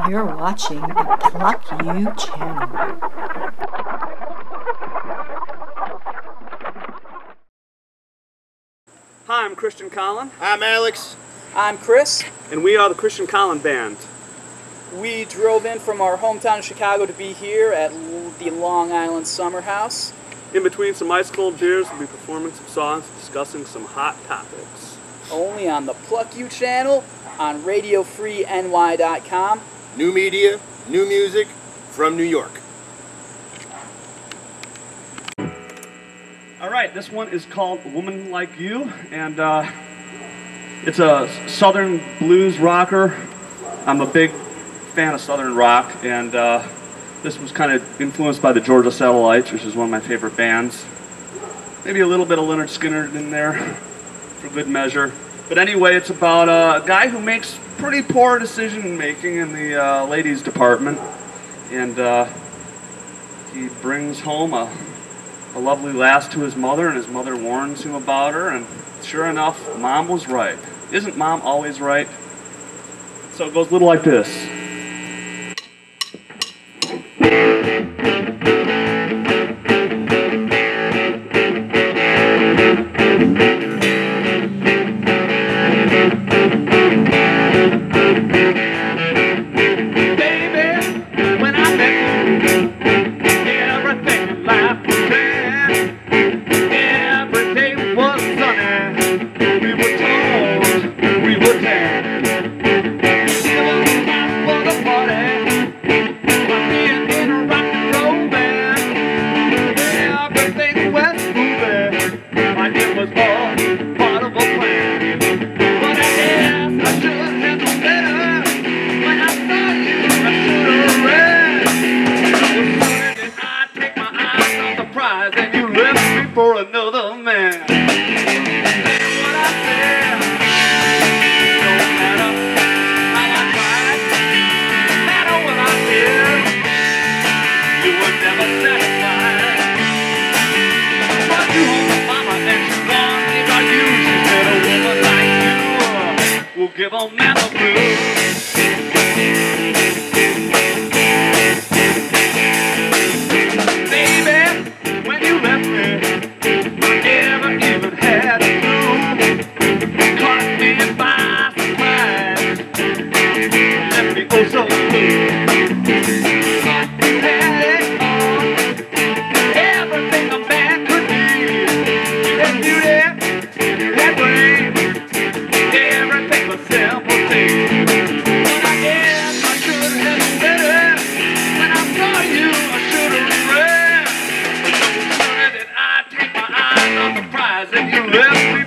You're watching the Pluck You channel. Hi, I'm Christian Collin. I'm Alex. I'm Chris. And we are the Christian Collin Band. We drove in from our hometown of Chicago to be here at the Long Island Summer House. In between some ice cold beers, we'll be performing some songs, discussing some hot topics. Only on the Pluck You channel on RadioFreeNY.com. New media, new music from New York. Alright, this one is called Woman Like You, and it's a Southern blues rocker. I'm a big fan of Southern rock, and this was kind of influenced by the Georgia Satellites, which is one of my favorite bands. Maybe a little bit of Leonard Skinner in there for good measure. But anyway, it's about a guy who makes pretty poor decision making in the ladies department, and he brings home a lovely lass to his mother, and his mother warns him about her, and sure enough, Mom was right. Isn't Mom always right? So it goes a little like this. For another man. What I said, no matter how I tried, no matter what I did, you were never satisfied. But you home mama and she warned me about you. She said a woman like you will give a man the blues.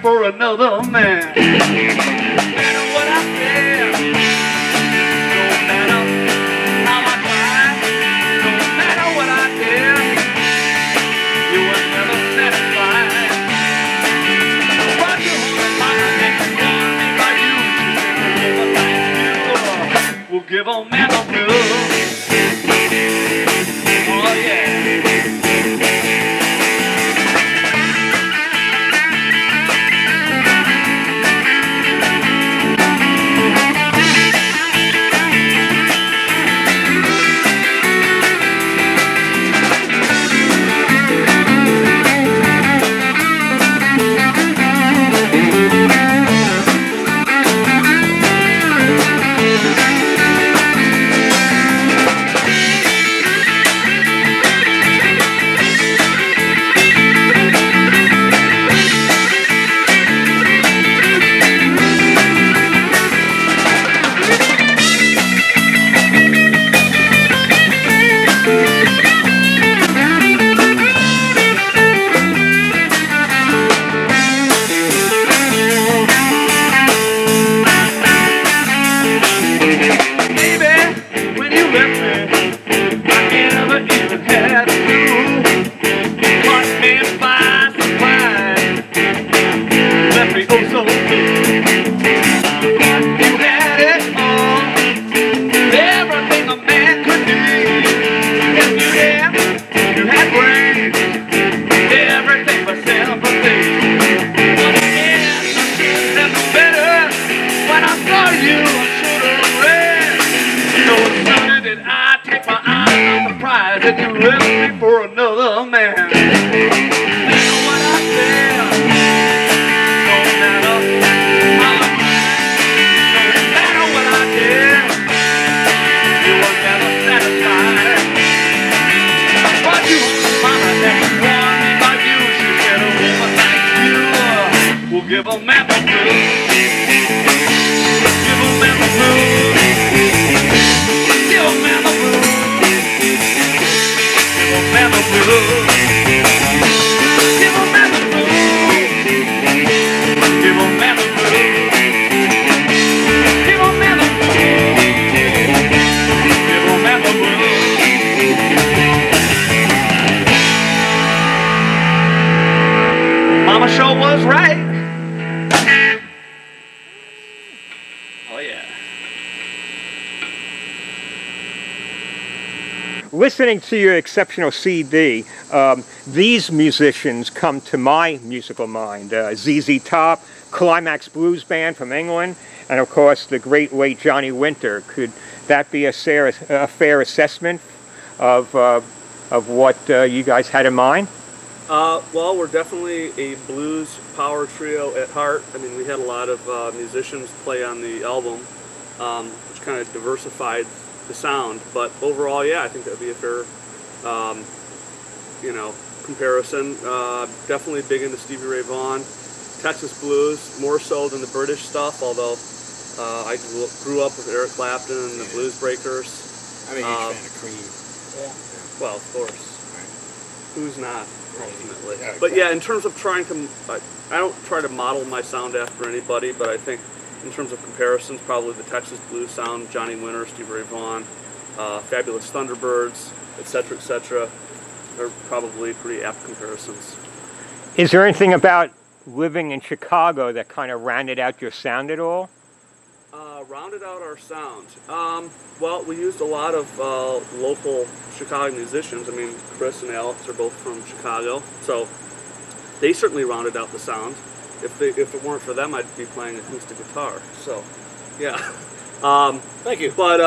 For another man. No matter what I said, no matter how I tried, no matter what I did, you were never satisfied. But you hold my hand and warn me by you. She said a woman like you will give a man the blues. Oh yeah. When I saw you, I should have ran. did you left me for another man? You know what I said? No matter what I did, you were never satisfied. But you found a next one like you. She said a woman like you will give a man the blues. Give a man the blues. Give a man the blues. Give a man the blues. Give a man the blues. Give a man the blues. Give a man the blues. Give a man the blues. Mama sure was right. Oh yeah. Listening to your exceptional CD, these musicians come to my musical mind. ZZ Top, Climax Blues Band from England, and of course the great late Johnny Winter. Could that be a fair assessment of what you guys had in mind? Well, we're definitely a blues power trio at heart. I mean, we had a lot of musicians play on the album, which kind of diversified the sound. But overall, yeah, I think that would be a fair, you know, comparison. Definitely big into Stevie Ray Vaughan, Texas blues, more so than the British stuff. Although I grew up with Eric Clapton and the Blues Breakers. I'm a huge fan of Cream. Yeah. Well, of course. Right. Who's not? Ultimately. Yeah, but yeah, in terms of trying to, I don't try to model my sound after anybody, but I think in terms of comparisons, probably the Texas blues sound, Johnny Winter, Stevie Ray Vaughan, Fabulous Thunderbirds, etc., are probably pretty apt comparisons. Is there anything about living in Chicago that kind of rounded out your sound at all? Rounded out our sound. Well, we used a lot of local Chicago musicians. I mean, Chris and Alex are both from Chicago, so they certainly rounded out the sound. If it weren't for them, I'd be playing acoustic guitar. So, yeah. Thank you. But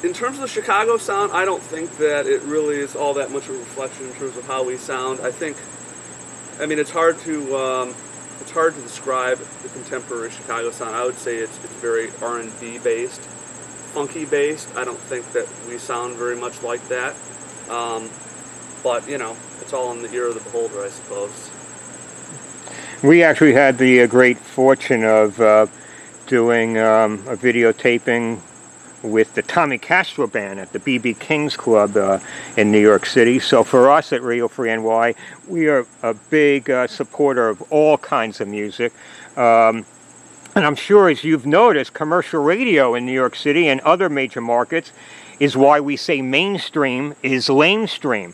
in terms of the Chicago sound, I don't think that it really is all that much of a reflection in terms of how we sound. I mean, it's hard to describe the contemporary Chicago sound. I would say it's very R&B based, funky based. I don't think that we sound very much like that. But, you know, it's all in the ear of the beholder, I suppose. We actually had the great fortune of doing a videotaping with the Tommy Castro Band at the B.B. King's Club in New York City. So for us at Radio Free NY, we are a big supporter of all kinds of music. And I'm sure, as you've noticed, commercial radio in New York City and other major markets is why we say mainstream is lamestream.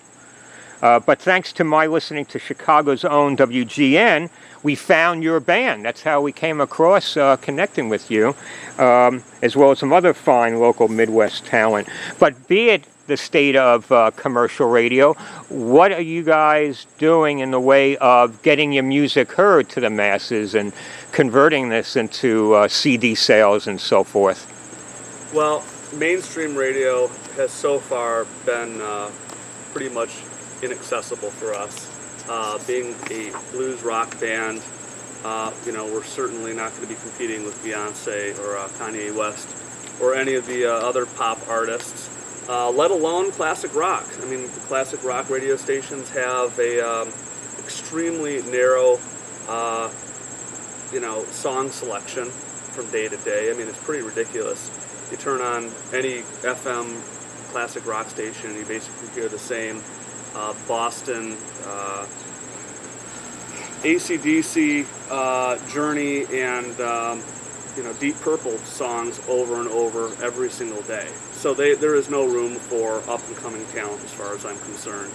But thanks to my listening to Chicago's own WGN, we found your band. That's how we came across connecting with you, as well as some other fine local Midwest talent. But be it the state of commercial radio, what are you guys doing in the way of getting your music heard to the masses and converting this into CD sales and so forth? Well, mainstream radio has so far been pretty much inaccessible for us. Being a blues rock band, you know, we're certainly not going to be competing with Beyonce or Kanye West or any of the other pop artists, let alone classic rock. I mean, the classic rock radio stations have a extremely narrow, you know, song selection from day to day. I mean, it's pretty ridiculous. You turn on any FM classic rock station, you basically hear the same Boston, AC/DC, Journey, and you know, Deep Purple songs over and over every single day. So there is no room for up-and-coming talent as far as I'm concerned.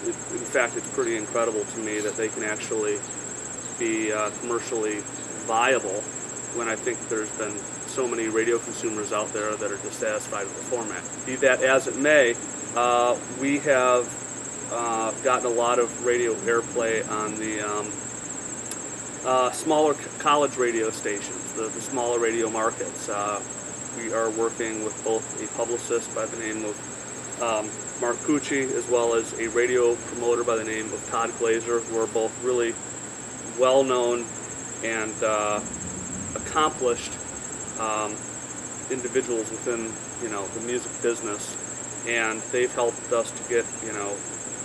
In fact, it's pretty incredible to me that they can actually be commercially viable when I think there's been so many radio consumers out there that are dissatisfied with the format. Be that as it may, we have gotten a lot of radio airplay on the smaller college radio stations, the smaller radio markets. we are working with both a publicist by the name of Mark Pucci, as well as a radio promoter by the name of Todd Glazer, who are both really well-known and accomplished individuals within, the music business, and they've helped us to get,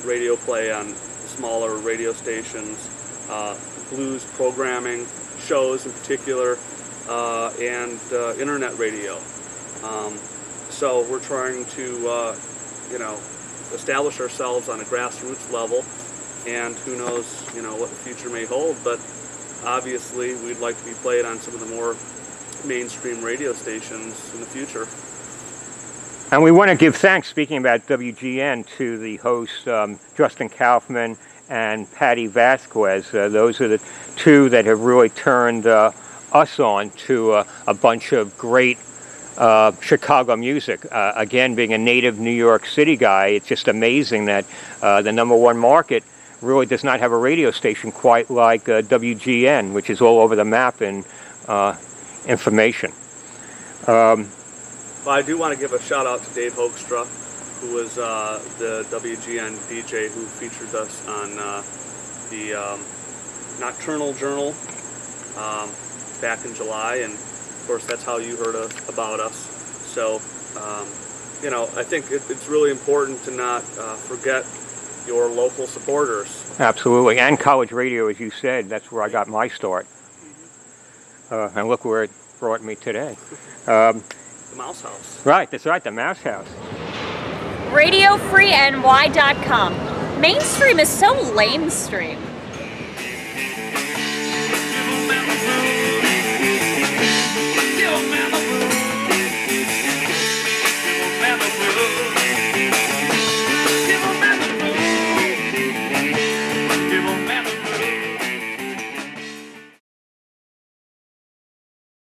radio play on smaller radio stations, blues programming, shows in particular, and internet radio. So we're trying to, establish ourselves on a grassroots level, and who knows, what the future may hold, but obviously we'd like to be played on some of the more mainstream radio stations in the future. And we want to give thanks, speaking about WGN, to the hosts Justin Kaufman and Patty Vasquez. Those are the two that have really turned us on to a bunch of great Chicago music. Again, being a native New York City guy, it's just amazing that the #1 market really does not have a radio station quite like WGN, which is all over the map in information. Well, I do want to give a shout out to Dave Hoekstra, who was the WGN DJ who featured us on the Nocturnal Journal back in July, and of course that's how you heard about us. So, I think it's really important to not forget your local supporters. Absolutely, and college radio, as you said, that's where I got my start. And look where it brought me today. The Mouse House. Right, that's right, the Mouse House. RadioFreeNY.com. Mainstream is so lamestream.